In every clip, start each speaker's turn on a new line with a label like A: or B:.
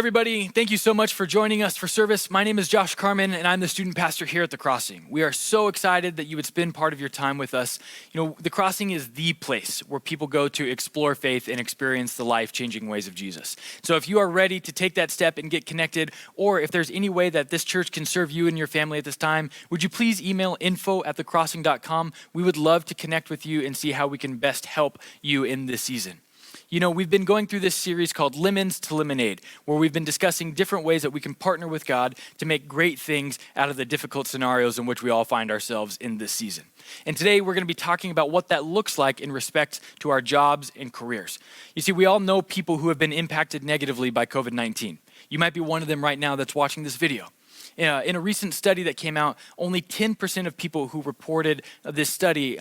A: everybody. Thank you so much for joining us for service. My name is Josh Carmen, and I'm the student pastor here at The Crossing. We are so excited that you would spend part of your time with us. You know, The Crossing is the place where people go to explore faith and experience the life-changing ways of Jesus. So if you are ready to take that step and get connected, or if there's any way that this church can serve you and your family at this time, would you please email info@thecrossing.com? We would love to connect with you and see how we can best help you in this season. You know, we've been going through this series called Lemons to Lemonade, where we've been discussing different ways that we can partner with God to make great things out of the difficult scenarios in which we all find ourselves in this season. And today we're going to be talking about what that looks like in respect to our jobs and careers. You see, we all know people who have been impacted negatively by COVID-19. You might be one of them right now that's watching this video. In a recent study that came out, only 10% of people who reported this study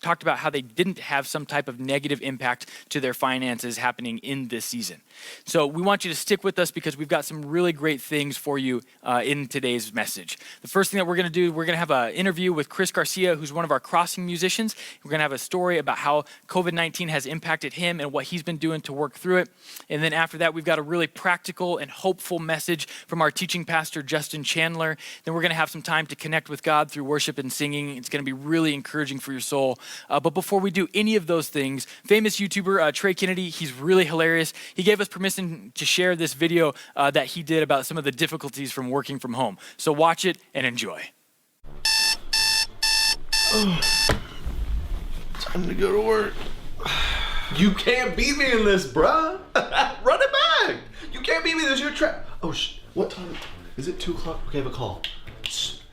A: talked about how they didn't have some type of negative impact to their finances happening in this season. So we want you to stick with us because we've got some really great things for you in today's message. The first thing that we're going to do, we're going to have an interview with Chris Garcia, who's one of our Crossing musicians. We're going to have a story about how COVID-19 has impacted him and what he's been doing to work through it. And then after that, we've got a really practical and hopeful message from our teaching pastor, Justin Chandler. Then we're going to have some time to connect with God through worship and singing. It's going to be really encouraging for your soul. But before we do any of those things, famous YouTuber Trey Kennedy, he's really hilarious. He gave us permission to share this video that he did about some of the difficulties from working from home. So watch it and enjoy.
B: Time to go to work.
C: You can't beat me in this, bruh. Run it back. You can't beat me. There's your trap. Oh, what time? Is it 2 o'clock? Okay, I have a call.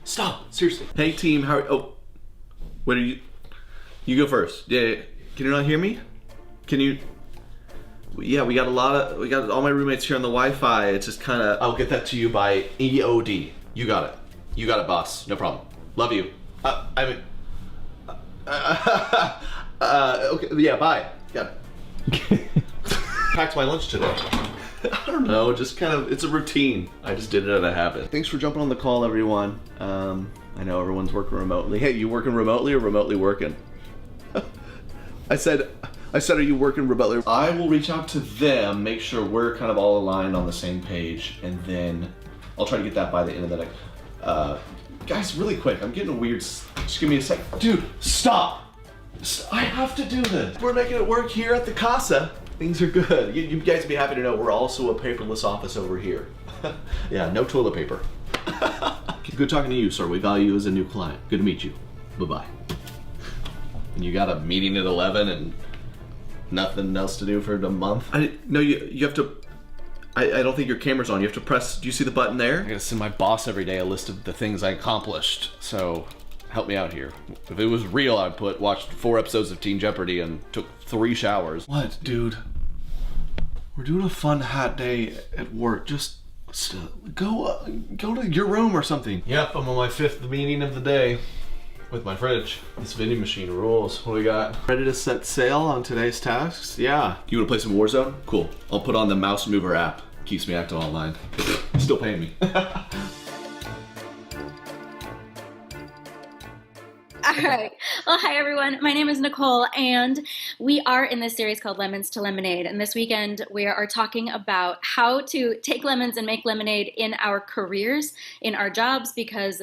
C: Stop. Seriously. Hey, team. How? Oh, what are you? You go first. Yeah. Can you not hear me? Can you? Yeah, we got all my roommates here on the Wi-Fi. It's just kind of. I'll get that to you by EOD. You got it, boss. No problem. Love you. Okay. Yeah. Bye. Got it. Packed my lunch today. I don't know, just kind of, it's a routine. I just did it out of habit. Thanks for jumping on the call, everyone. I know everyone's working remotely. Hey, you working remotely or remotely working? I said, are you working remotely? I will reach out to them, make sure we're kind of all aligned on the same page, and then I'll try to get that by the end of the night. Guys, really quick, I'm getting a weird, just give me a sec. Dude, stop! I have to do this. We're making it work here at the Casa. Things are good. You guys be happy to know we're also a paperless office over here. Yeah, no toilet paper. Good talking to you, sir. We value you as a new client. Good to meet you. Bye-bye. And you got a meeting at 11 and nothing else to do for a month? No, you have to... I don't think your camera's on. You have to press... Do you see the button there? I gotta send my boss every day a list of the things I accomplished. So... help me out here. If it was real, I'd watched 4 episodes of Teen Jeopardy and took 3 showers. What, dude? We're doing a fun hot day at work. Just go to your room or something. Yep, I'm on my 5th meeting of the day with my fridge. This vending machine rules. What do we got? Ready to set sail on today's tasks? Yeah. You wanna play some Warzone? Cool. I'll put on the Mouse Mover app. Keeps me active online. Still paying me.
D: All right. Well, hi, everyone. My name is Nicole, and we are in this series called Lemons to Lemonade. And this weekend, we are talking about how to take lemons and make lemonade in our careers, in our jobs, because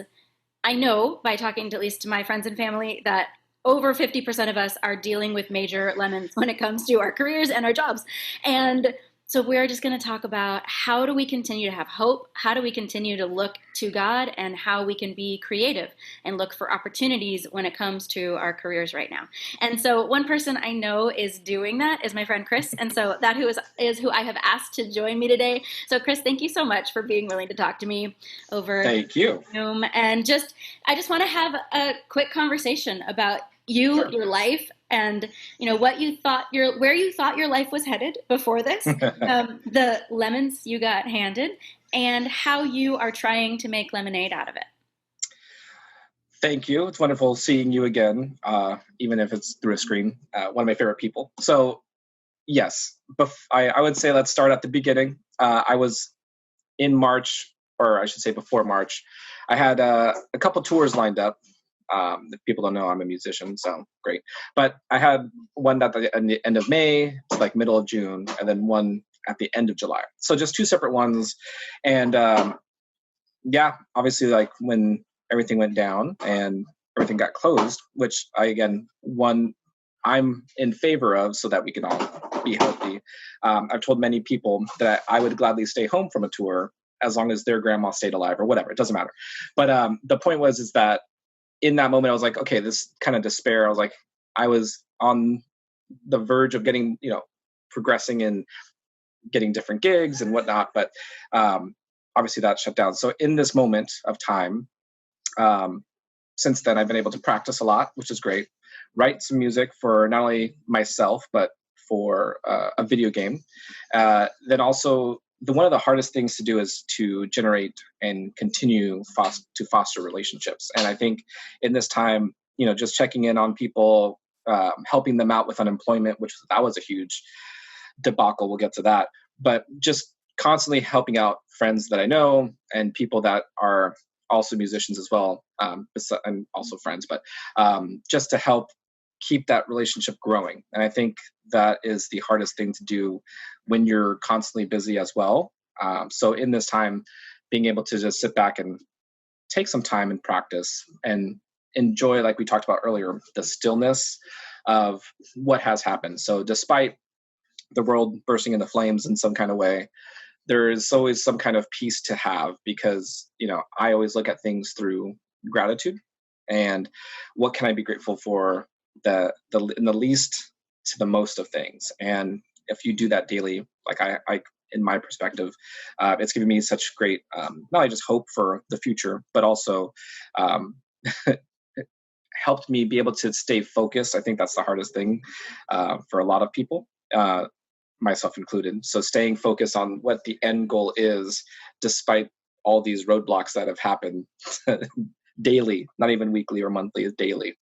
D: I know by talking to at least to my friends and family that over 50% of us are dealing with major lemons when it comes to our careers and our jobs. And so we're just going to talk about how do we continue to have hope, how do we continue to look to God, and how we can be creative and look for opportunities when it comes to our careers right now. And so one person I know is doing that is my friend Chris, and so that is who I have asked to join me today. So Chris, thank you so much for being willing to talk to me over Zoom. And I just want to have a quick conversation about your life, and where you thought your life was headed before this, the lemons you got handed, and how you are trying to make lemonade out of it.
E: Thank you. It's wonderful seeing you again, even if it's through a screen. One of my favorite people. So yes, I would say let's start at the beginning. I was in March, or I should say before March. I had a couple tours lined up. If people don't know, I'm a musician, so great. But I had one at the end of May to like middle of June, and then one at the end of July. So just two separate ones. And obviously, like when everything went down and everything got closed, which I'm in favor of so that we can all be healthy. I've told many people that I would gladly stay home from a tour as long as their grandma stayed alive or whatever. It doesn't matter. But the point is that in that moment, I was like, okay, this kind of despair. I was on the verge of getting, progressing and getting different gigs and whatnot. But obviously that shut down. So in this moment of time, since then, I've been able to practice a lot, which is great. Write some music for not only myself, but for a video game. Then also, one of the hardest things to do is to generate and continue to foster relationships. And I think in this time, just checking in on people, helping them out with unemployment, that was a huge debacle. We'll get to that. But just constantly helping out friends that I know and people that are also musicians as well, and also friends, but just to help keep that relationship growing. And I think that is the hardest thing to do when you're constantly busy as well. So in this time, being able to just sit back and take some time and practice and enjoy, like we talked about earlier, the stillness of what has happened. So despite the world bursting into flames in some kind of way, there is always some kind of peace to have, because, I always look at things through gratitude and what can I be grateful for in the least to the most of things. And if you do that daily, like I in my perspective, it's given me such great, not only just hope for the future, but also helped me be able to stay focused. I think that's the hardest thing for a lot of people, myself included. So staying focused on what the end goal is, despite all these roadblocks that have happened daily, not even weekly or monthly, is daily.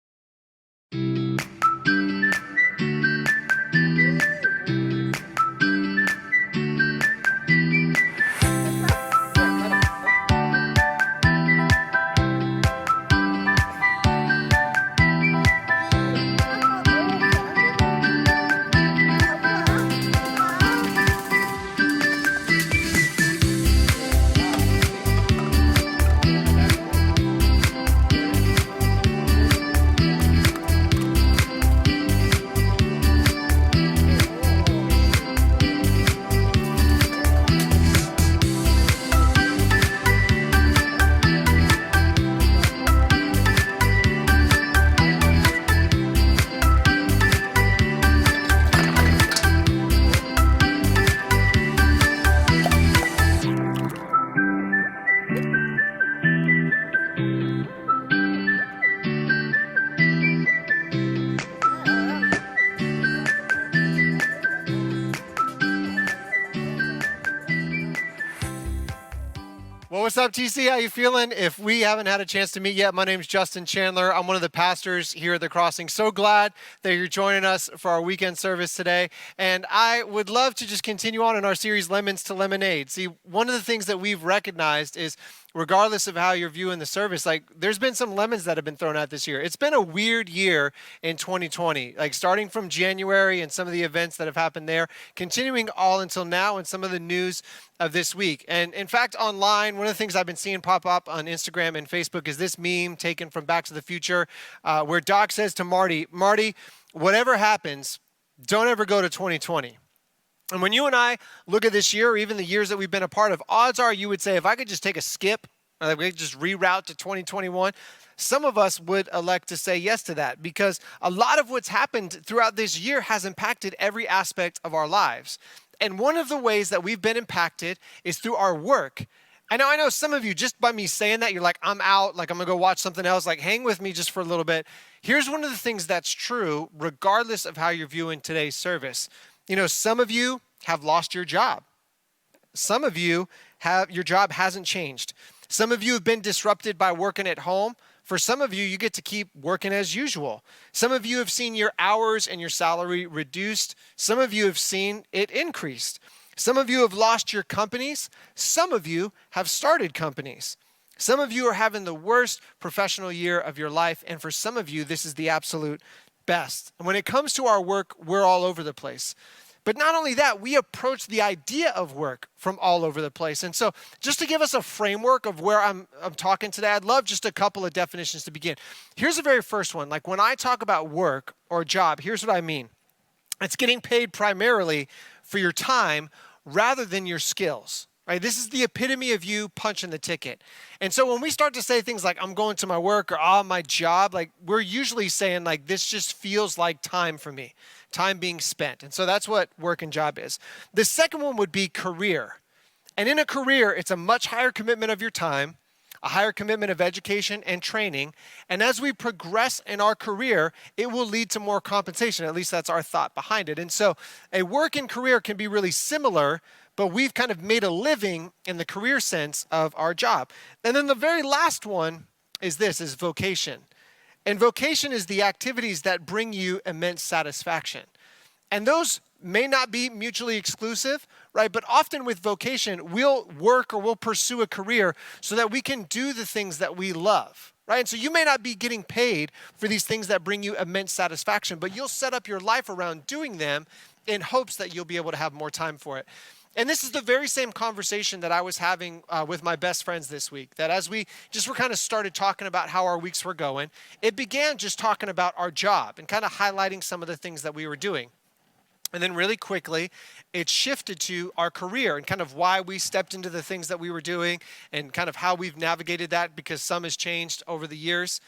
B: Well, what's up, TC? How you feeling? If we haven't had a chance to meet yet, my name's Justin Chandler. I'm one of the pastors here at The Crossing. So glad that you're joining us for our weekend service today. And I would love to just continue on in our series, Lemons to Lemonade. See, one of the things that we've recognized is, regardless of how you're viewing the service, like there's been some lemons that have been thrown out this year. It's been a weird year in 2020, like starting from January and some of the events that have happened there, continuing all until now and some of the news of this week. And in fact, online, one of the things I've been seeing pop up on Instagram and Facebook is this meme taken from Back to the Future, where Doc says to Marty, whatever happens, don't ever go to 2020. And when you and I look at this year, or even the years that we've been a part of, odds are you would say, if I could just take a skip, or if we could just reroute to 2021, some of us would elect to say yes to that, because a lot of what's happened throughout this year has impacted every aspect of our lives. And one of the ways that we've been impacted is through our work. I know some of you, just by me saying that, you're like, I'm out, like I'm gonna go watch something else, like hang with me just for a little bit. Here's one of the things that's true, regardless of how you're viewing today's service. Some of you have lost your job. Some of you your job hasn't changed. Some of you have been disrupted by working at home. For some of you, you get to keep working as usual. Some of you have seen your hours and your salary reduced. Some of you have seen it increased. Some of you have lost your companies. Some of you have started companies. Some of you are having the worst professional year of your life. And for some of you, this is the absolute best. And when it comes to our work, we're all over the place. But not only that, we approach the idea of work from all over the place. And so just to give us a framework of where I'm talking today, I'd love just a couple of definitions to begin. Here's the very first one. Like when I talk about work or job, here's what I mean. It's getting paid primarily for your time rather than your skills. Right? This is the epitome of you punching the ticket. And so when we start to say things like, I'm going to my work or my job, like we're usually saying like, this just feels like time for me, time being spent. And so that's what work and job is. The second one would be career. And in a career, it's a much higher commitment of your time, a higher commitment of education and training. And as we progress in our career, it will lead to more compensation. At least that's our thought behind it. And so a work and career can be really similar, but we've kind of made a living in the career sense of our job. And then the very last one is vocation. And vocation is the activities that bring you immense satisfaction. And those may not be mutually exclusive, right? But often with vocation, we'll work or we'll pursue a career so that we can do the things that we love, right? And so you may not be getting paid for these things that bring you immense satisfaction, but you'll set up your life around doing them in hopes that you'll be able to have more time for it. And this is the very same conversation that I was having with my best friends this week, that as we just were kind of started talking about how our weeks were going, it began just talking about our job and kind of highlighting some of the things that we were doing. And then really quickly, it shifted to our career and kind of why we stepped into the things that we were doing and kind of how we've navigated that because some has changed over the years.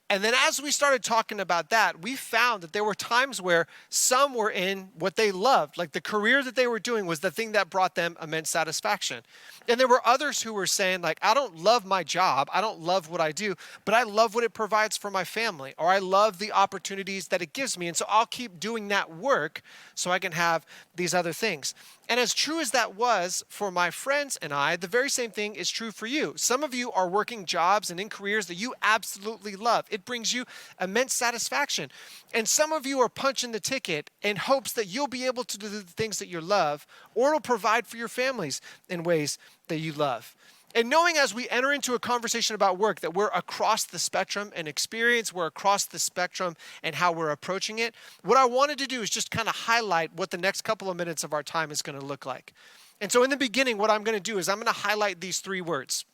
B: And then as we started talking about that, we found that there were times where some were in what they loved, like the career that they were doing was the thing that brought them immense satisfaction. And there were others who were saying like, I don't love my job, I don't love what I do, but I love what it provides for my family, or I love the opportunities that it gives me. And so I'll keep doing that work so I can have these other things. And as true as that was for my friends and I, the very same thing is true for you. Some of you are working jobs and in careers that you absolutely love. It brings you immense satisfaction. And some of you are punching the ticket in hopes that you'll be able to do the things that you love, or it'll provide for your families in ways that you love. And knowing as we enter into a conversation about work that we're across the spectrum and experience, we're across the spectrum and how we're approaching it, what I wanted to do is just kind of highlight what the next couple of minutes of our time is going to look like. And so in the beginning, what I'm going to do is I'm going to highlight these three words.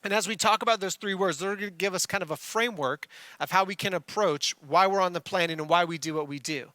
B: And as we talk about those three words, they're going to give us kind of a framework of how we can approach why we're on the planet and why we do what we do.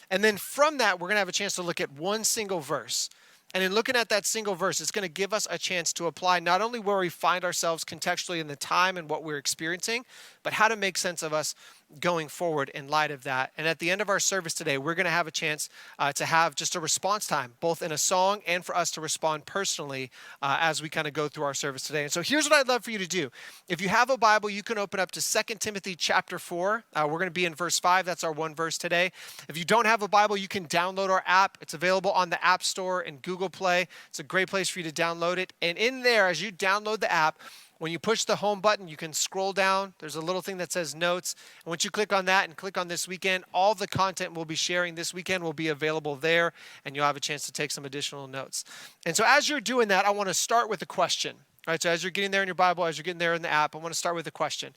B: And then from that, we're going to have a chance to look at one single verse. And in looking at that single verse, it's going to give us a chance to apply not only where we find ourselves contextually in the time and what we're experiencing, but how to make sense of us going forward in light of that. And at the end of our service today, we're going to have a chance to have just a response time, both in a song and for us to respond personally as we kind of go through our service today. And so here's what I'd love for you to do. If you have a Bible, you can open up to 2 Timothy chapter 4. We're going to be in verse 5. That's our one verse today. If you don't have a Bible, you can download our app. It's available on the App Store and Google Play. It's a great place for you to download it. And in there, as you download the app, when you push the home button, you can scroll down. There's a little thing that says notes. And once you click on that and click on this weekend, all the content we'll be sharing this weekend will be available there, and you'll have a chance to take some additional notes. And so as you're doing that, I want to start with a question. All right, so as you're getting there in your Bible, as you're getting there in the app, I want to start with a question.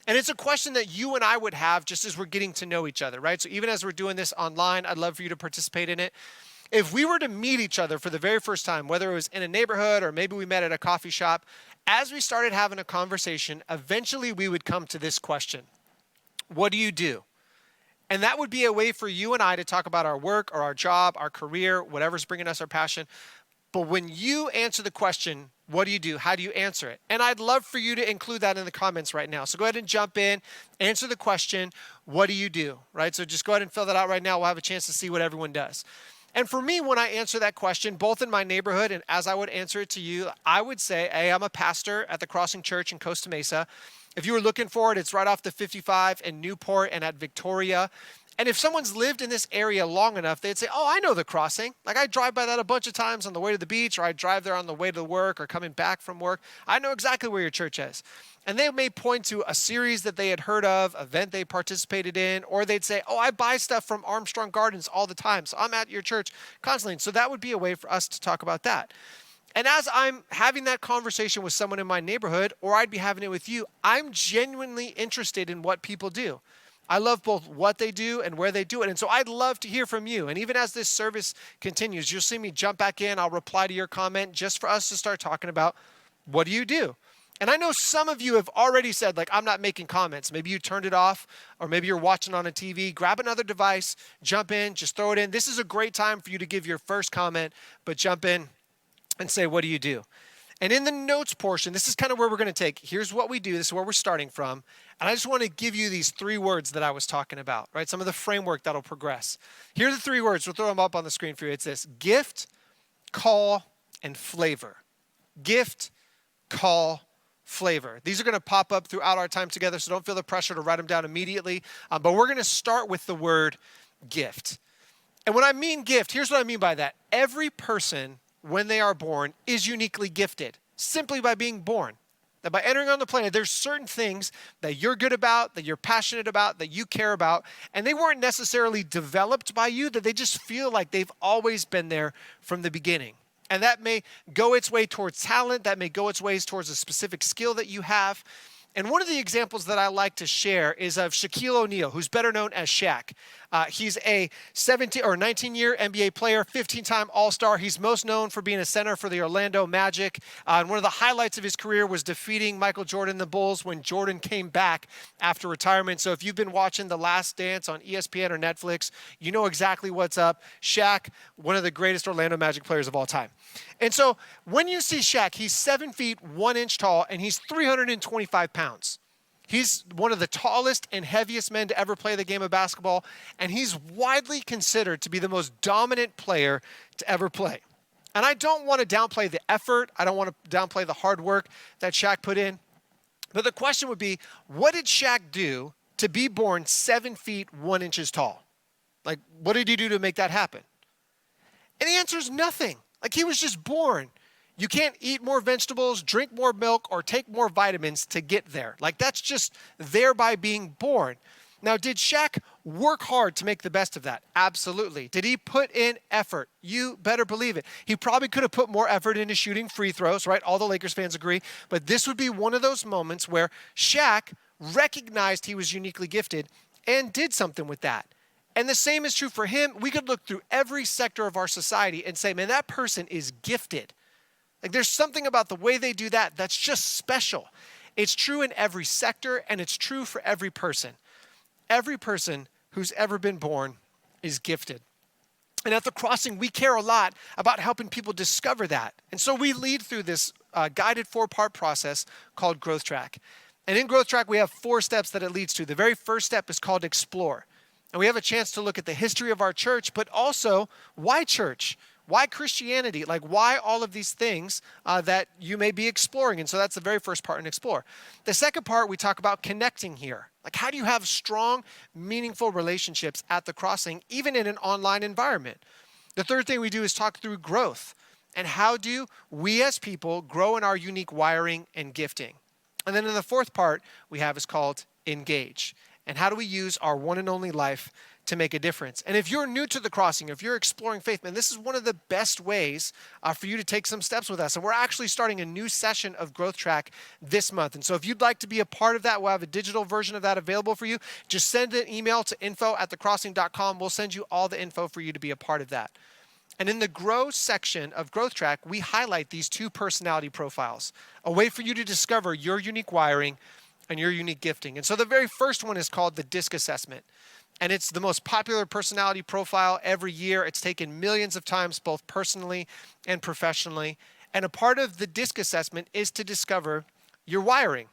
B: And it's a question that you and I would have just as we're getting to know each other, right? So even as we're doing this online, I'd love for you to participate in it. If we were to meet each other for the very first time, whether it was in a neighborhood or maybe we met at a coffee shop, as we started having a conversation, eventually we would come to this question: what do you do? And that would be a way for you and I to talk about our work or our job, our career, whatever's bringing us our passion. But when you answer the question, what do you do? How do you answer it? And I'd love for you to include that in the comments right now. So go ahead and jump in, answer the question, what do you do? Right? So just go ahead and fill that out right now. We'll have a chance to see what everyone does. And for me, when I answer that question, both in my neighborhood and as I would answer it to you, I would say, hey, I'm a pastor at the Crossing Church in Costa Mesa. If you were looking for it, it's right off the 55 in Newport and at Victoria. And if someone's lived in this area long enough, they'd say, oh, I know the Crossing. Like I drive by that a bunch of times on the way to the beach, or I drive there on the way to work or coming back from work. I know exactly where your church is. And they may point to a series that they had heard of, event they participated in, or they'd say, oh, I buy stuff from Armstrong Gardens all the time, so I'm at your church constantly. And so that would be a way for us to talk about that. And as I'm having that conversation with someone in my neighborhood, or I'd be having it with you, I'm genuinely interested in what people do. I love both what they do and where they do it. And so I'd love to hear from you. And even as this service continues, you'll see me jump back in. I'll reply to your comment just for us to start talking about what do you do? And I know some of you have already said, like, I'm not making comments. Maybe you turned it off, or maybe you're watching on a TV. Grab another device, jump in, just throw it in. This is a great time for you to give your first comment, but jump in and say, what do you do? And in the notes portion, this is kind of where we're going to take. Here's what we do. This is where we're starting from. And I just want to give you these 3 words that I was talking about, right? Some of the framework that'll progress. Here are the 3 words. We'll throw them up on the screen for you. It's this: gift, call, and flavor. Gift, call, flavor. These are going to pop up throughout our time together, so don't feel the pressure to write them down immediately. But we're going to start with the word gift. And when I mean gift, here's what I mean by that. Every person, when they are born, is uniquely gifted simply by being born. That by entering on the planet, there's certain things that you're good about, that you're passionate about, that you care about, and they weren't necessarily developed by you, that they just feel like they've always been there from the beginning. And that may go its way towards talent, that may go its ways towards a specific skill that you have. And one of the examples that I like to share is of Shaquille O'Neal, who's better known as Shaq. He's a 19-year NBA player, 15-time All-Star. He's most known for being a center for the Orlando Magic. And one of the highlights of his career was defeating Michael Jordan and the Bulls when Jordan came back after retirement. So if you've been watching The Last Dance on ESPN or Netflix, you know exactly what's up. Shaq, one of the greatest Orlando Magic players of all time. And so when you see Shaq, he's 7 feet 1 inch tall, and he's 325 pounds. He's one of the tallest and heaviest men to ever play the game of basketball, and he's widely considered to be the most dominant player to ever play. And I don't want to downplay the effort. I don't want to downplay the hard work that Shaq put in. But the question would be, what did Shaq do to be born 7 feet 1 inches tall? Like, what did he do to make that happen? And the answer is nothing. Like, he was just born. You can't eat more vegetables, drink more milk, or take more vitamins to get there. Like, that's just there by being born. Now, did Shaq work hard to make the best of that? Absolutely. Did he put in effort? You better believe it. He probably could have put more effort into shooting free throws, right? All the Lakers fans agree. But this would be one of those moments where Shaq recognized he was uniquely gifted and did something with that. And the same is true for him. We could look through every sector of our society and say, man, that person is gifted. Like, there's something about the way they do that that's just special. It's true in every sector, and it's true for every person. Every person who's ever been born is gifted. And at The Crossing, we care a lot about helping people discover that. And so we lead through this guided 4-part process called Growth Track. And in Growth Track, we have 4 steps that it leads to. The very first step is called Explore. And we have a chance to look at the history of our church, but also why church? Why Christianity? Like, why all of these things that you may be exploring? And so that's the very first part in Explore. The second part, we talk about connecting here. Like, how do you have strong, meaningful relationships at The Crossing, even in an online environment? The third thing we do is talk through growth. And how do we as people grow in our unique wiring and gifting? And then in the fourth part we have is called Engage. And how do we use our one and only life to make a difference? And if you're new to The Crossing, if you're exploring faith, man, this is one of the best ways for you to take some steps with us. And we're actually starting a new session of Growth Track this month. And so if you'd like to be a part of that, we'll have a digital version of that available for you. Just send an email to info@thecrossing.com. We'll send you all the info for you to be a part of that. And in the Grow section of Growth Track, we highlight these 2 personality profiles, a way for you to discover your unique wiring and your unique gifting. And so the very first one is called the DISC assessment. And it's the most popular personality profile every year. It's taken millions of times, both personally and professionally. And a part of the DISC assessment is to discover your wiring.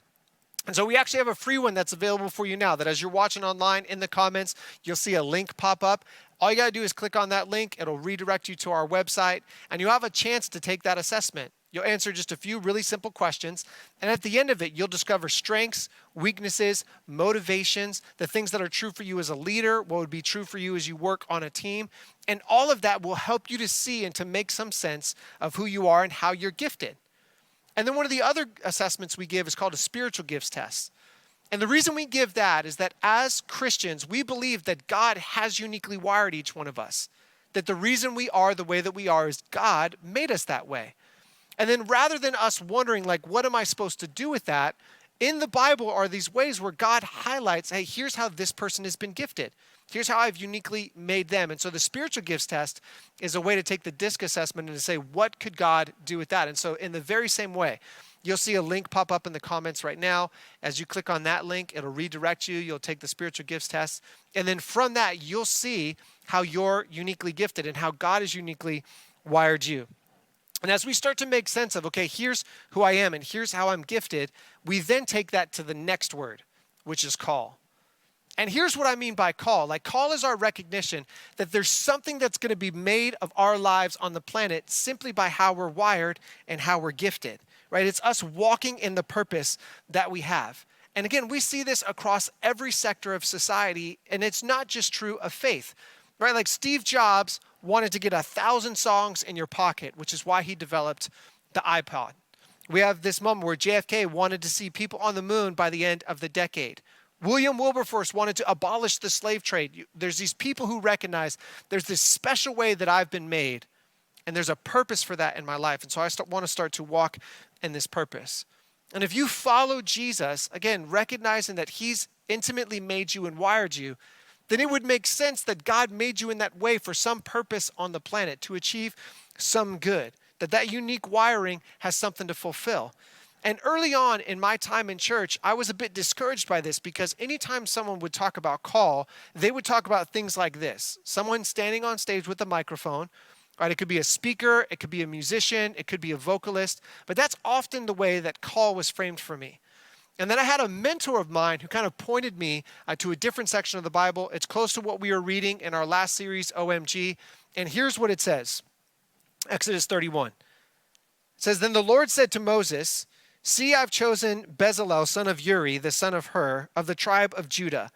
B: And so we actually have a free one that's available for you now, that as you're watching online in the comments, you'll see a link pop up. All you got to do is click on that link. It'll redirect you to our website, and you'll have a chance to take that assessment. You'll answer just a few really simple questions, and at the end of it, you'll discover strengths, weaknesses, motivations, the things that are true for you as a leader, what would be true for you as you work on a team, and all of that will help you to see and to make some sense of who you are and how you're gifted. And then one of the other assessments we give is called a spiritual gifts test. And the reason we give that is that as Christians, we believe that God has uniquely wired each one of us, that the reason we are the way that we are is God made us that way. And then rather than us wondering, like, what am I supposed to do with that? In the Bible are these ways where God highlights, hey, here's how this person has been gifted. Here's how I've uniquely made them. And so the spiritual gifts test is a way to take the DISC assessment and to say, what could God do with that? And so in the very same way, you'll see a link pop up in the comments right now. As you click on that link, it'll redirect you. You'll take the spiritual gifts test. And then from that, you'll see how you're uniquely gifted and how God has uniquely wired you. And as we start to make sense of, okay, here's who I am and here's how I'm gifted, we then take that to the next word, which is call. And here's what I mean by call. Like, call is our recognition that there's something that's going to be made of our lives on the planet simply by how we're wired and how we're gifted, right? It's us walking in the purpose that we have. And again, we see this across every sector of society, and it's not just true of faith, right? Like Steve Jobs wanted to get 1,000 songs in your pocket, which is why he developed the iPod. We have this moment where JFK wanted to see people on the moon by the end of the decade. William Wilberforce wanted to abolish the slave trade. There's these people who recognize there's this special way that I've been made, and there's a purpose for that in my life. And so I want to start to walk in this purpose. And if you follow Jesus, again, recognizing that he's intimately made you and wired you, then it would make sense that God made you in that way for some purpose on the planet to achieve some good, that unique wiring has something to fulfill. And early on in my time in church, I was a bit discouraged by this because anytime someone would talk about call, they would talk about things like this. Someone standing on stage with a microphone, right? It could be a speaker, it could be a musician, it could be a vocalist, but that's often the way that call was framed for me. And then I had a mentor of mine who kind of pointed me to a different section of the Bible. It's close to what we were reading in our last series, OMG. And here's what it says. Exodus 31. It says, "Then the Lord said to Moses, 'See, I've chosen Bezalel, son of Uri, the son of Hur, of the tribe of Judah,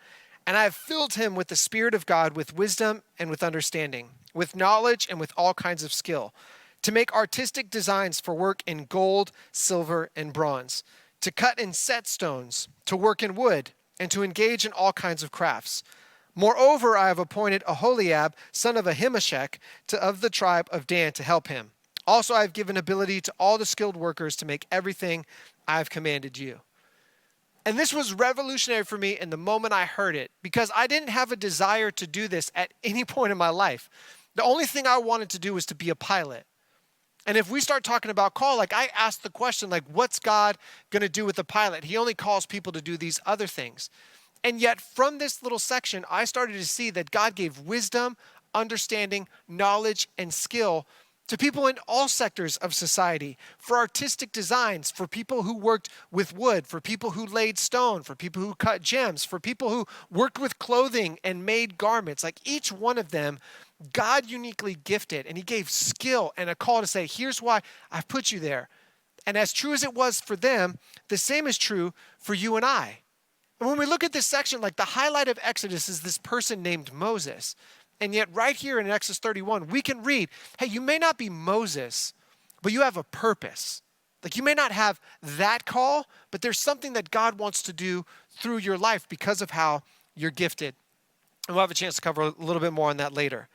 B: and I have filled him with the Spirit of God, with wisdom and with understanding, with knowledge and with all kinds of skill, to make artistic designs for work in gold, silver, and bronze, to cut and set stones, to work in wood, and to engage in all kinds of crafts. Moreover, I have appointed Aholiab, son of Ahimelech, of the tribe of Dan, to help him. Also, I have given ability to all the skilled workers to make everything I have commanded you.'" And this was revolutionary for me in the moment I heard it, because I didn't have a desire to do this at any point in my life. The only thing I wanted to do was to be a pilot. And if we start talking about call, like I asked the question, like, what's God going to do with the pilot? He only calls people to do these other things. And yet from this little section, I started to see that God gave wisdom, understanding, knowledge, and skill to people in all sectors of society, for artistic designs, for people who worked with wood, for people who laid stone, for people who cut gems, for people who worked with clothing and made garments. Like each one of them, God uniquely gifted, and he gave skill and a call to say, here's why I've put you there. And as true as it was for them, the same is true for you and I. And when we look at this section, like the highlight of Exodus is this person named Moses. And yet right here in Exodus 31, we can read, hey, you may not be Moses, but you have a purpose. Like you may not have that call, but there's something that God wants to do through your life because of how you're gifted. And we'll have a chance to cover a little bit more on that later.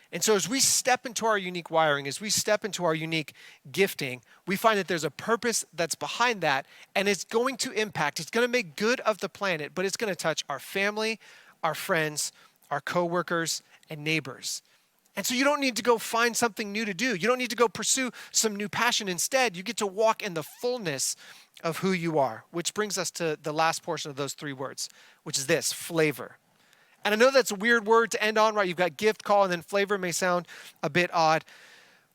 B: And so as we step into our unique wiring, as we step into our unique gifting, we find that there's a purpose that's behind that, and it's going to impact, it's going to make good of the planet, but it's going to touch our family, our friends, our coworkers, and neighbors. And so you don't need to go find something new to do. You don't need to go pursue some new passion. Instead, you get to walk in the fullness of who you are, which brings us to the last portion of those three words, which is this, flavor. And I know that's a weird word to end on, right? You've got gift, call, and then flavor may sound a bit odd.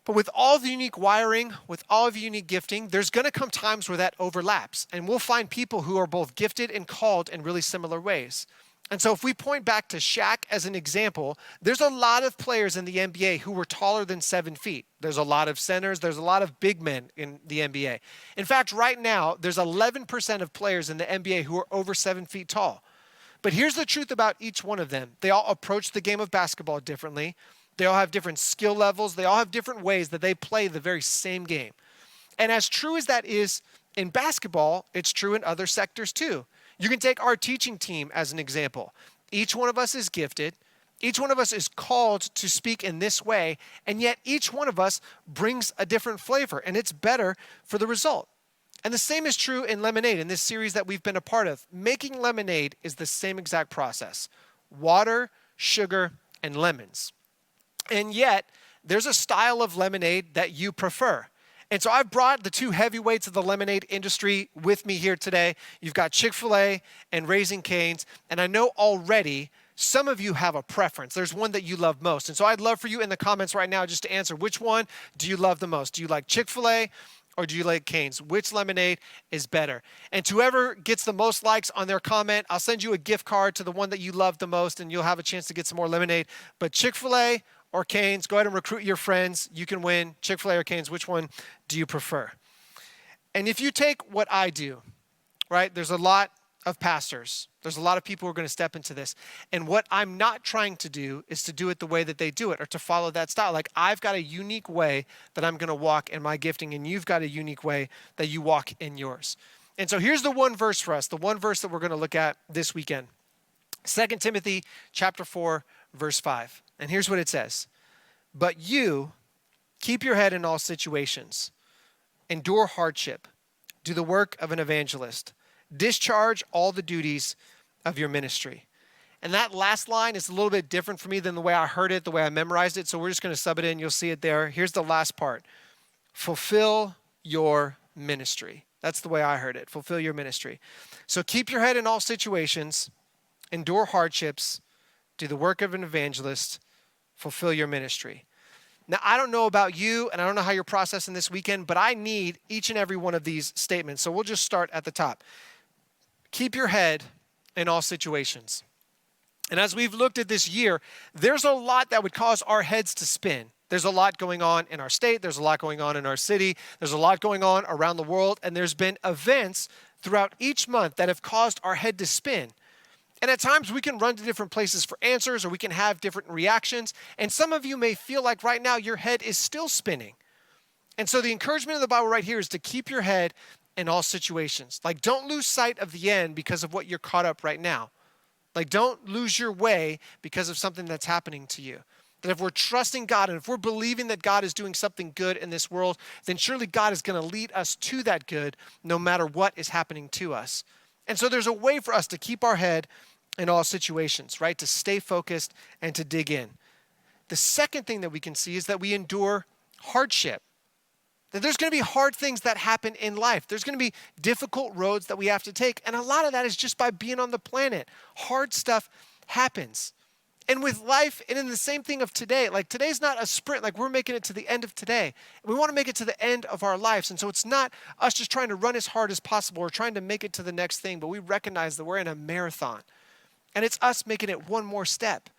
B: But with all the unique wiring, with all of the unique gifting, there's going to come times where that overlaps. And we'll find people who are both gifted and called in really similar ways. And so if we point back to Shaq as an example, there's a lot of players in the NBA who were taller than 7 feet. There's a lot of centers. There's a lot of big men in the NBA. In fact, right now, there's 11% of players in the NBA who are over 7 feet tall. But here's the truth about each one of them. They all approach the game of basketball differently. They all have different skill levels. They all have different ways that they play the very same game. And as true as that is in basketball, it's true in other sectors too. You can take our teaching team as an example. Each one of us is gifted. Each one of us is called to speak in this way, and yet each one of us brings a different flavor, and it's better for the result. And the same is true in lemonade, in this series that we've been a part of. Making lemonade is the same exact process: water, sugar, and lemons. And yet, there's a style of lemonade that you prefer. And so I've brought the two heavyweights of the lemonade industry with me here today. You've got Chick-fil-A and Raising Cane's. And I know already some of you have a preference. There's one that you love most. And so I'd love for you in the comments right now just to answer, which one do you love the most? Do you like Chick-fil-A or do you like Cane's? Which lemonade is better? And to whoever gets the most likes on their comment, I'll send you a gift card to the one that you love the most, and you'll have a chance to get some more lemonade. But Chick-fil-A or Cane's, go ahead and recruit your friends. You can win Chick-fil-A or Cane's. Which one do you prefer? And if you take what I do, right, there's a lot of pastors. There's a lot of people who are going to step into this. And what I'm not trying to do is to do it the way that they do it or to follow that style. Like, I've got a unique way that I'm going to walk in my gifting, and you've got a unique way that you walk in yours. And so here's the one verse for us, the one verse that we're going to look at this weekend. 2 Timothy chapter 4, verse 5. And here's what it says. But you keep your head in all situations. Endure hardship. Do the work of an evangelist. Discharge all the duties of your ministry. And that last line is a little bit different for me than the way I heard it, the way I memorized it. So we're just going to sub it in. You'll see it there. Here's the last part. Fulfill your ministry. That's the way I heard it. Fulfill your ministry. So keep your head in all situations. Endure hardships. Do the work of an evangelist. Fulfill your ministry. Now, I don't know about you, and I don't know how you're processing this weekend, but I need each and every one of these statements. So we'll just start at the top. Keep your head in all situations. And as we've looked at this year, there's a lot that would cause our heads to spin. There's a lot going on in our state. There's a lot going on in our city. There's a lot going on around the world. And there's been events throughout each month that have caused our head to spin. And at times we can run to different places for answers, or we can have different reactions. And some of you may feel like right now your head is still spinning. And so the encouragement of the Bible right here is to keep your head in all situations. Like, don't lose sight of the end because of what you're caught up right now. Like, don't lose your way because of something that's happening to you. That if we're trusting God and if we're believing that God is doing something good in this world, then surely God is going to lead us to that good no matter what is happening to us. And so there's a way for us to keep our head in all situations, right? To stay focused and to dig in. The second thing that we can see is that we endure hardship. That there's going to be hard things that happen in life. There's going to be difficult roads that we have to take. And a lot of that is just by being on the planet. Hard stuff happens. And with life, and in the same thing of today, like today's not a sprint, like we're making it to the end of today. We want to make it to the end of our lives. And so it's not us just trying to run as hard as possible or trying to make it to the next thing, but we recognize that we're in a marathon. And it's us making it one more step.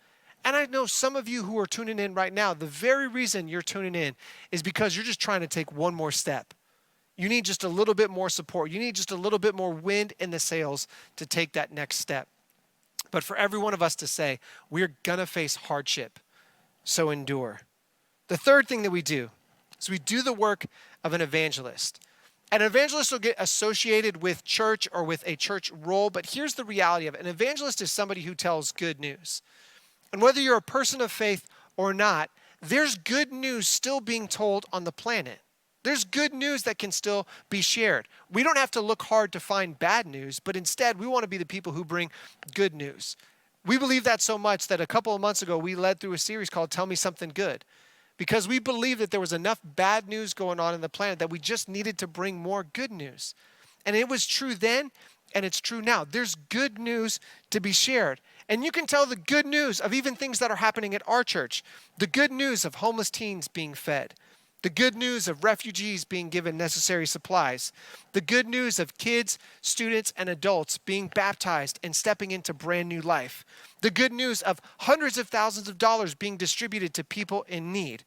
B: And I know some of you who are tuning in right now, the very reason you're tuning in is because you're just trying to take one more step. You need just a little bit more support. You need just a little bit more wind in the sails to take that next step. But for every one of us to say, we're going to face hardship, so endure. The third thing that we do is we do the work of an evangelist. An evangelist will get associated with church or with a church role, but here's the reality of it. An evangelist is somebody who tells good news. And whether you're a person of faith or not, there's good news still being told on the planet. There's good news that can still be shared. We don't have to look hard to find bad news, but instead we want to be the people who bring good news. We believe that so much that a couple of months ago we led through a series called Tell Me Something Good, because we believed that there was enough bad news going on in the planet that we just needed to bring more good news. And it was true then, and it's true now. There's good news to be shared. And you can tell the good news of even things that are happening at our church. The good news of homeless teens being fed. The good news of refugees being given necessary supplies. The good news of kids, students, and adults being baptized and stepping into brand new life. The good news of hundreds of thousands of dollars being distributed to people in need.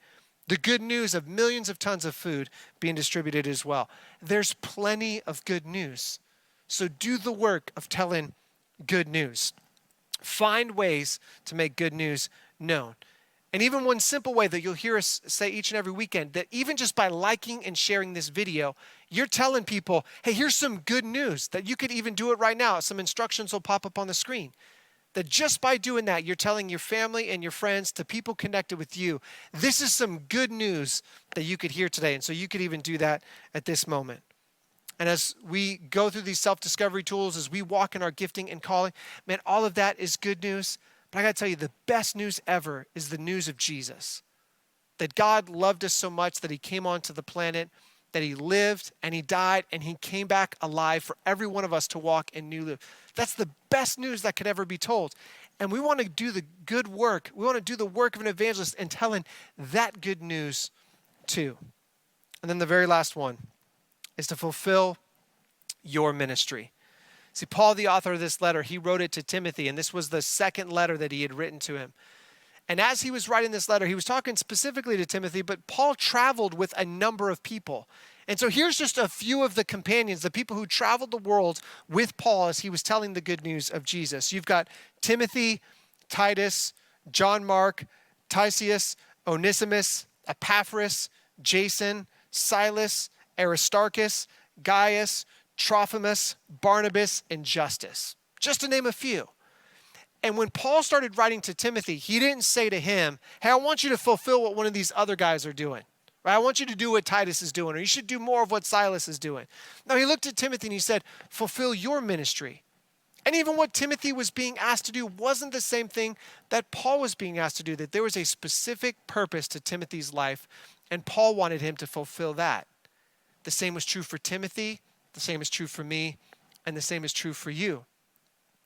B: The good news of millions of tons of food being distributed as well. There's plenty of good news. So do the work of telling good news. Find ways to make good news known. And even one simple way that you'll hear us say each and every weekend, that even just by liking and sharing this video, you're telling people, hey, here's some good news, that you could even do it right now. Some instructions will pop up on the screen. That just by doing that, you're telling your family and your friends, to people connected with you, this is some good news that you could hear today. And so you could even do that at this moment. And as we go through these self-discovery tools, as we walk in our gifting and calling, man, all of that is good news. But I got to tell you, the best news ever is the news of Jesus. That God loved us so much that he came onto the planet, that he lived and he died and he came back alive for every one of us to walk in new life. That's the best news that could ever be told. And we want to do the good work. We want to do the work of an evangelist and telling that good news too. And then the very last one is to fulfill your ministry. See, Paul, the author of this letter, he wrote it to Timothy, and this was the second letter that he had written to him. And as he was writing this letter, he was talking specifically to Timothy, but Paul traveled with a number of people. And so here's just a few of the companions, the people who traveled the world with Paul as he was telling the good news of Jesus. You've got Timothy, Titus, John Mark, Tysius, Onesimus, Epaphras, Jason, Silas, Aristarchus, Gaius, Trophimus, Barnabas, and Justus, just to name a few. And when Paul started writing to Timothy, he didn't say to him, hey, I want you to fulfill what one of these other guys are doing. Right? I want you to do what Titus is doing, or you should do more of what Silas is doing. No, he looked at Timothy and he said, fulfill your ministry. And even what Timothy was being asked to do wasn't the same thing that Paul was being asked to do, that there was a specific purpose to Timothy's life, and Paul wanted him to fulfill that. The same was true for Timothy, the same is true for me, and the same is true for you.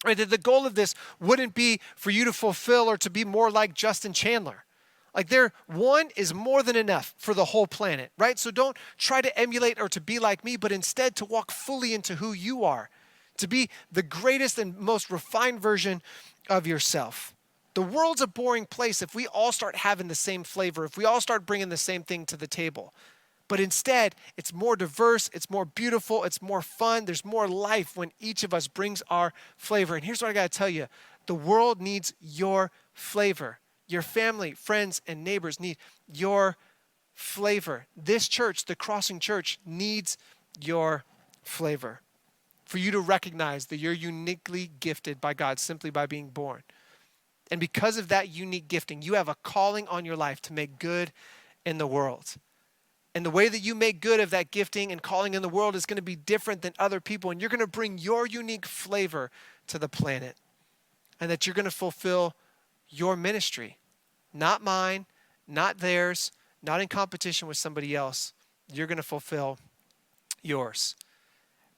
B: Right? That the goal of this wouldn't be for you to fulfill or to be more like Justin Chandler. Like one is more than enough for the whole planet, right? So don't try to emulate or to be like me, but instead to walk fully into who you are, to be the greatest and most refined version of yourself. The world's a boring place if we all start having the same flavor, if we all start bringing the same thing to the table. But instead, it's more diverse, it's more beautiful, it's more fun, there's more life when each of us brings our flavor. And here's what I got to tell you. The world needs your flavor. Your family, friends, and neighbors need your flavor. This church, the Crossing Church, needs your flavor. For you to recognize that you're uniquely gifted by God simply by being born. And because of that unique gifting, you have a calling on your life to make good in the world. And the way that you make good of that gifting and calling in the world is going to be different than other people. And you're going to bring your unique flavor to the planet. And that you're going to fulfill your ministry. Not mine, not theirs, not in competition with somebody else. You're going to fulfill yours.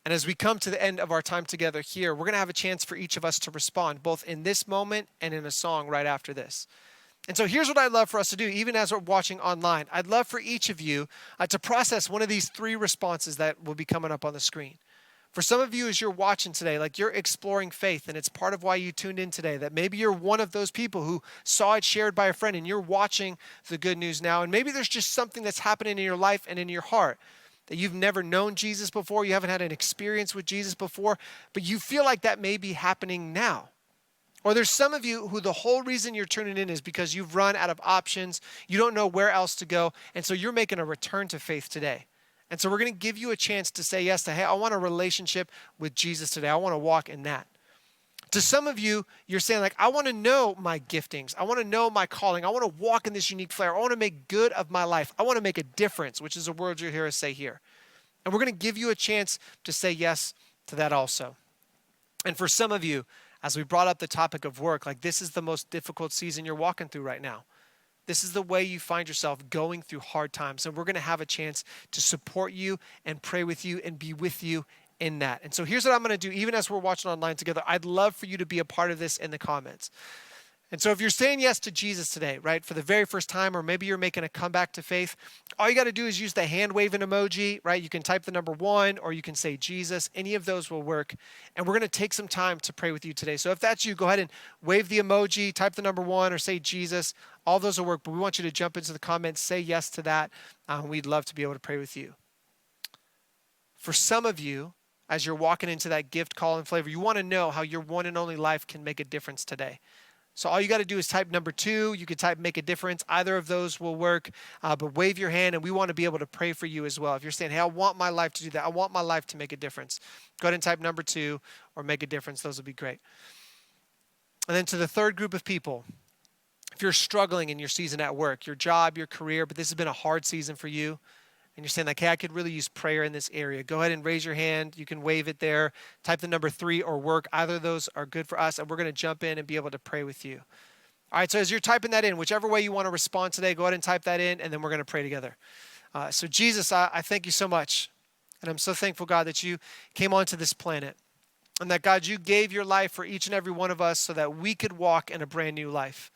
B: And as we come to the end of our time together here, we're going to have a chance for each of us to respond, both in this moment and in a song right after this. And so here's what I'd love for us to do, even as we're watching online. I'd love for each of you to process one of these three responses that will be coming up on the screen. For some of you, as you're watching today, like you're exploring faith, and it's part of why you tuned in today, that maybe you're one of those people who saw it shared by a friend and you're watching the good news now. And maybe there's just something that's happening in your life and in your heart that you've never known Jesus before, you haven't had an experience with Jesus before, but you feel like that may be happening now. Or there's some of you who the whole reason you're tuning in is because you've run out of options, you don't know where else to go, and so you're making a return to faith today. And so we're going to give you a chance to say yes to, hey, I want a relationship with Jesus today. I want to walk in that. To some of you, you're saying like, I want to know my giftings. I want to know my calling. I want to walk in this unique flair. I want to make good of my life. I want to make a difference, which is a word you'll hear us say here. And we're going to give you a chance to say yes to that also. And for some of you, as we brought up the topic of work, like this is the most difficult season you're walking through right now. This is the way you find yourself going through hard times. And we're going to have a chance to support you and pray with you and be with you in that. And so here's what I'm going to do, even as we're watching online together. I'd love for you to be a part of this in the comments. And so if you're saying yes to Jesus today, right, for the very first time, or maybe you're making a comeback to faith, all you got to do is use the hand waving emoji, right? You can type the number 1 or you can say Jesus. Any of those will work. And we're going to take some time to pray with you today. So if that's you, go ahead and wave the emoji, type the number 1 or say Jesus. All those will work, but we want you to jump into the comments, say yes to that. We'd love to be able to pray with you. For some of you, as you're walking into that gift, call, and flavor, you want to know how your one and only life can make a difference today. So all you got to do is type number 2. You can type make a difference. Either of those will work, but wave your hand, and we want to be able to pray for you as well. If you're saying, hey, I want my life to do that. I want my life to make a difference. Go ahead and type number 2 or make a difference. Those will be great. And then to the third group of people, if you're struggling in your season at work, your job, your career, but this has been a hard season for you, and you're saying like, hey, I could really use prayer in this area, go ahead and raise your hand. You can wave it there. Type the number 3 or work. Either of those are good for us, and we're going to jump in and be able to pray with you. All right, so as you're typing that in, whichever way you want to respond today, go ahead and type that in, and then we're going to pray together. So Jesus, I thank you so much, and I'm so thankful, God, that you came onto this planet, and that, God, you gave your life for each and every one of us so that we could walk in a brand new life.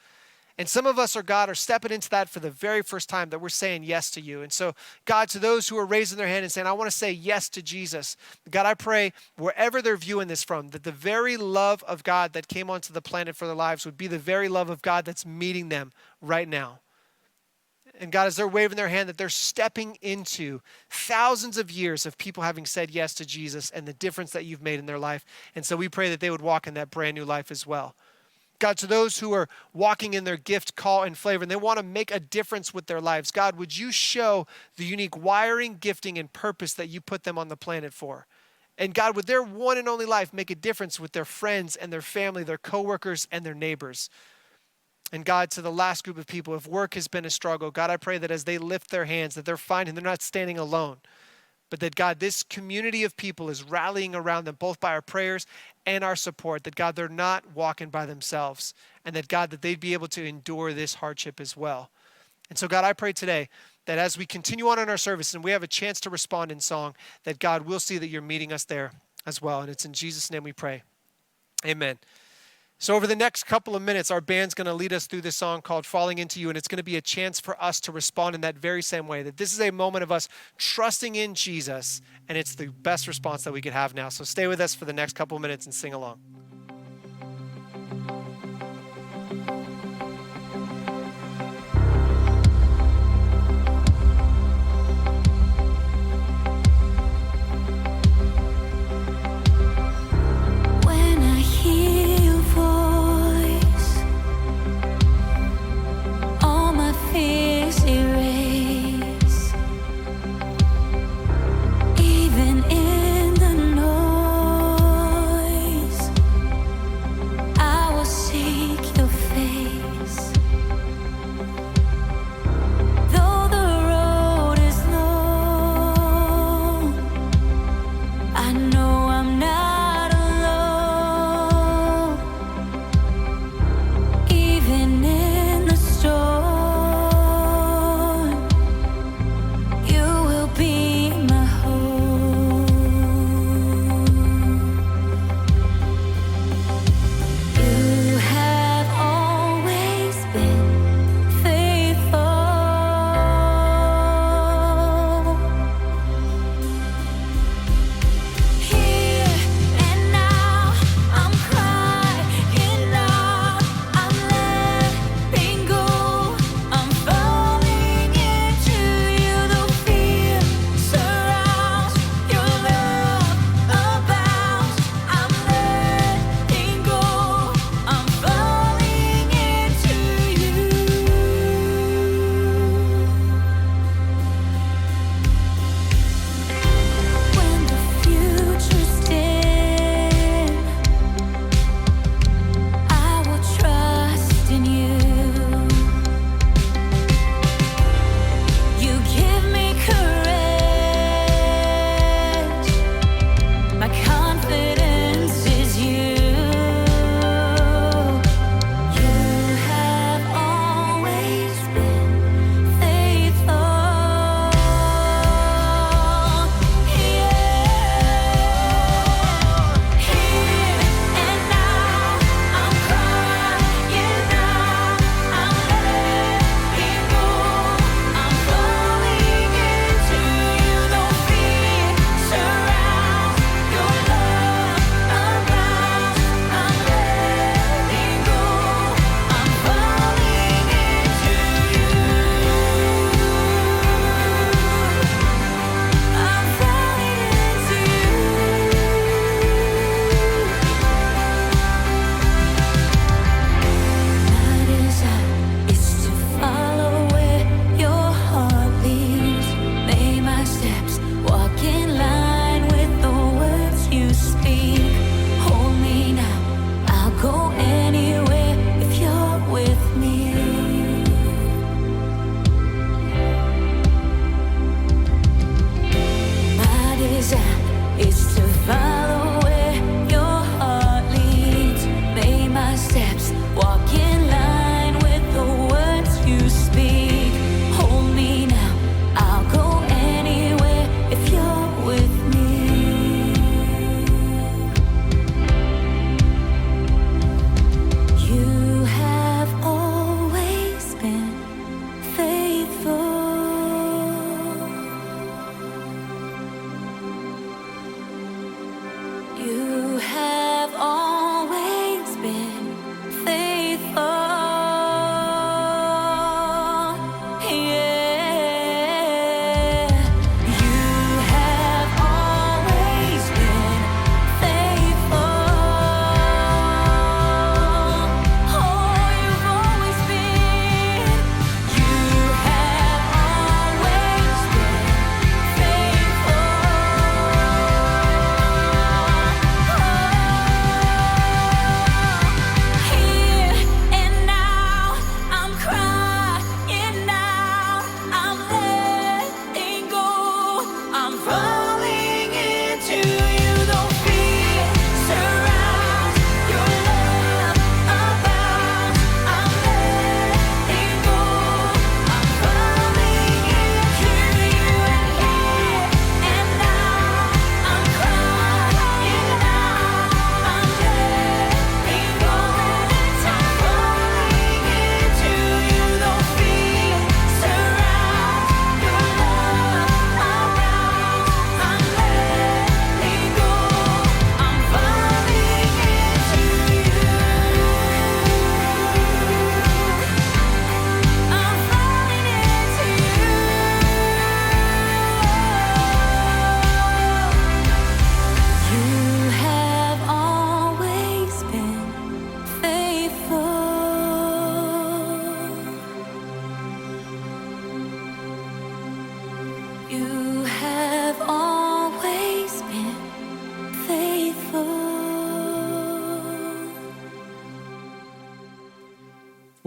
B: And some of us, God, are stepping into that for the very first time, that we're saying yes to you. And so, God, to those who are raising their hand and saying, I want to say yes to Jesus, God, I pray wherever they're viewing this from, that the very love of God that came onto the planet for their lives would be the very love of God that's meeting them right now. And God, as they're waving their hand, that they're stepping into thousands of years of people having said yes to Jesus and the difference that you've made in their life. And so we pray that they would walk in that brand new life as well. God, to those who are walking in their gift, call, and flavor, and they want to make a difference with their lives, God, would you show the unique wiring, gifting, and purpose that you put them on the planet for? And God, would their one and only life make a difference with their friends and their family, their coworkers, and their neighbors? And God, to the last group of people, if work has been a struggle, God, I pray that as they lift their hands, that they're finding they're not standing alone, but that, God, this community of people is rallying around them, both by our prayers and our support, that, God, they're not walking by themselves, and that, God, that they'd be able to endure this hardship as well. And so, God, I pray today that as we continue on in our service and we have a chance to respond in song, that, God, we'll see that you're meeting us there as well. And it's in Jesus' name we pray. Amen. So over the next couple of minutes, our band's going to lead us through this song called Falling Into You, and it's going to be a chance for us to respond in that very same way, that this is a moment of us trusting in Jesus, and it's the best response that we could have now. So stay with us for the next couple of minutes and sing along.
F: Even in the noise,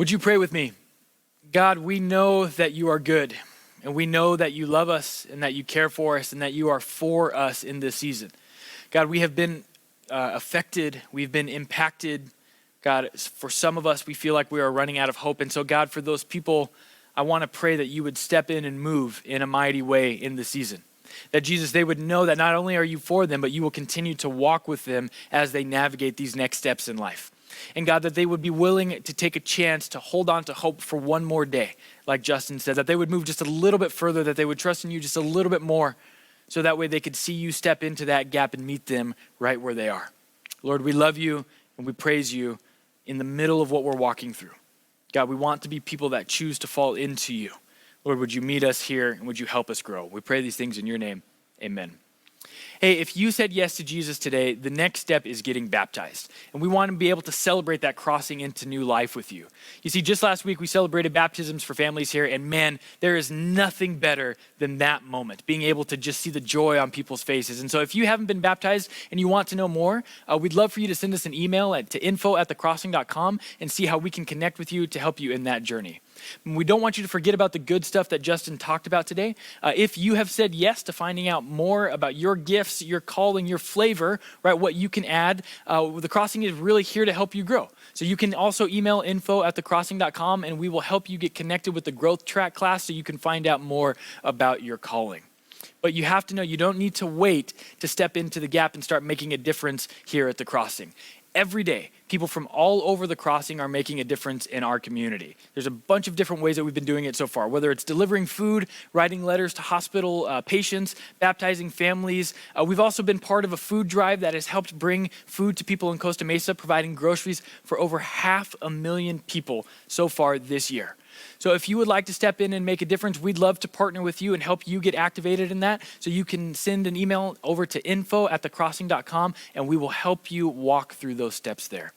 A: Would you pray with me? God, we know that you are good, and we know that you love us and that you care for us and that you are for us in this season. God, we have been affected, we've been impacted. God, for some of us, we feel like we are running out of hope. And so God, for those people, I want to pray that you would step in and move in a mighty way in this season. That Jesus, they would know that not only are you for them, but you will continue to walk with them as they navigate these next steps in life. And God, that they would be willing to take a chance to hold on to hope for one more day, like Justin said, that they would move just a little bit further, that they would trust in you just a little bit more, so that way they could see you step into that gap and meet them right where they are. Lord, we love you and we praise you in the middle of what we're walking through. God, we want to be people that choose to fall into you. Lord, would you meet us here and would you help us grow? We pray these things in your name. Amen. Hey, if you said yes to Jesus today, the next step is getting baptized. And we want to be able to celebrate that crossing into new life with you. You see, just last week we celebrated baptisms for families here, and man, there is nothing better than that moment, being able to just see the joy on people's faces. And so if you haven't been baptized and you want to know more, we'd love for you to send us an email to info@thecrossing.com and see how we can connect with you to help you in that journey. And we don't want you to forget about the good stuff that Justin talked about today. If you have said yes to finding out more about your gifts, your calling, your flavor, right, what you can add, the Crossing is really here to help you grow. So you can also email info@thecrossing.com and we will help you get connected with the growth track class so you can find out more about your calling. But you have to know you don't need to wait to step into the gap and start making a difference here at the Crossing. Every day, people from all over the Crossing are making a difference in our community. There's a bunch of different ways that we've been doing it so far, whether it's delivering food, writing letters to hospital patients, baptizing families. We've also been part of a food drive that has helped bring food to people in Costa Mesa, providing groceries for over 500,000 people so far this year. So if you would like to step in and make a difference, we'd love to partner with you and help you get activated in that. So you can send an email over to info@thecrossing.com and we will help you walk through those steps there.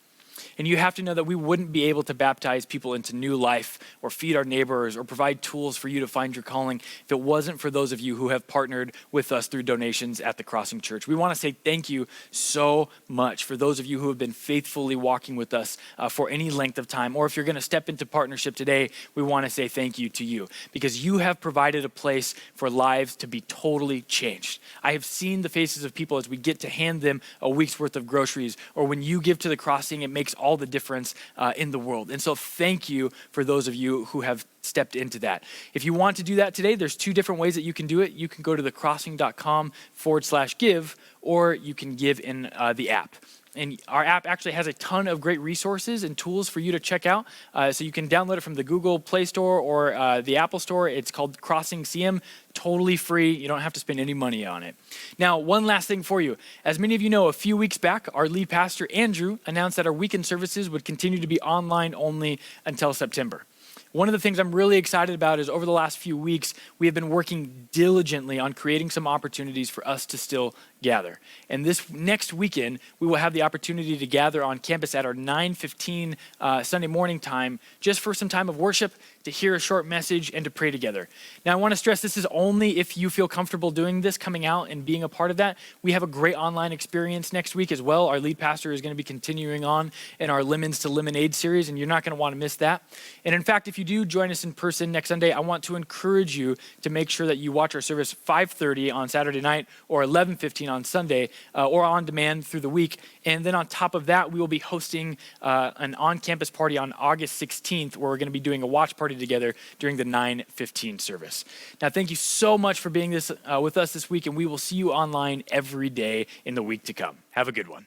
A: And you have to know that we wouldn't be able to baptize people into new life or feed our neighbors or provide tools for you to find your calling if it wasn't for those of you who have partnered with us through donations at the Crossing Church. We want to say thank you so much for those of you who have been faithfully walking with us for any length of time. Or if you're going to step into partnership today, we want to say thank you to you because you have provided a place for lives to be totally changed. I have seen the faces of people as we get to hand them a week's worth of groceries, or when you give to the Crossing, it makes all the difference in the world. And so thank you for those of you who have stepped into that. If you want to do that today, there's two different ways that you can do it. You can go to thecrossing.com/give, or you can give in the app. And our app actually has a ton of great resources and tools for you to check out. So you can download it from the Google Play Store or the Apple Store. It's called Crossing CM, totally free. You don't have to spend any money on it. Now, one last thing for you. As many of you know, a few weeks back, our lead pastor, Andrew, announced that our weekend services would continue to be online only until September. One of the things I'm really excited about is over the last few weeks, we have been working diligently on creating some opportunities for us to still gather. And this next weekend, we will have the opportunity to gather on campus at our 9:15 Sunday morning time, just for some time of worship, to hear a short message, and to pray together. Now, I want to stress this is only if you feel comfortable doing this, coming out and being a part of that. We have a great online experience next week as well. Our lead pastor is going to be continuing on in our Lemons to Lemonade series, and you're not going to want to miss that. And in fact, if you do join us in person next Sunday, I want to encourage you to make sure that you watch our service 5:30 on Saturday night or 11:15 on Sunday, or on demand through the week. And then on top of that, we will be hosting an on-campus party on August 16th, where we're going to be doing a watch party together during the 9:15 service. Now, thank you so much for being with us this week, and we will see you online every day in the week to come. Have a good one.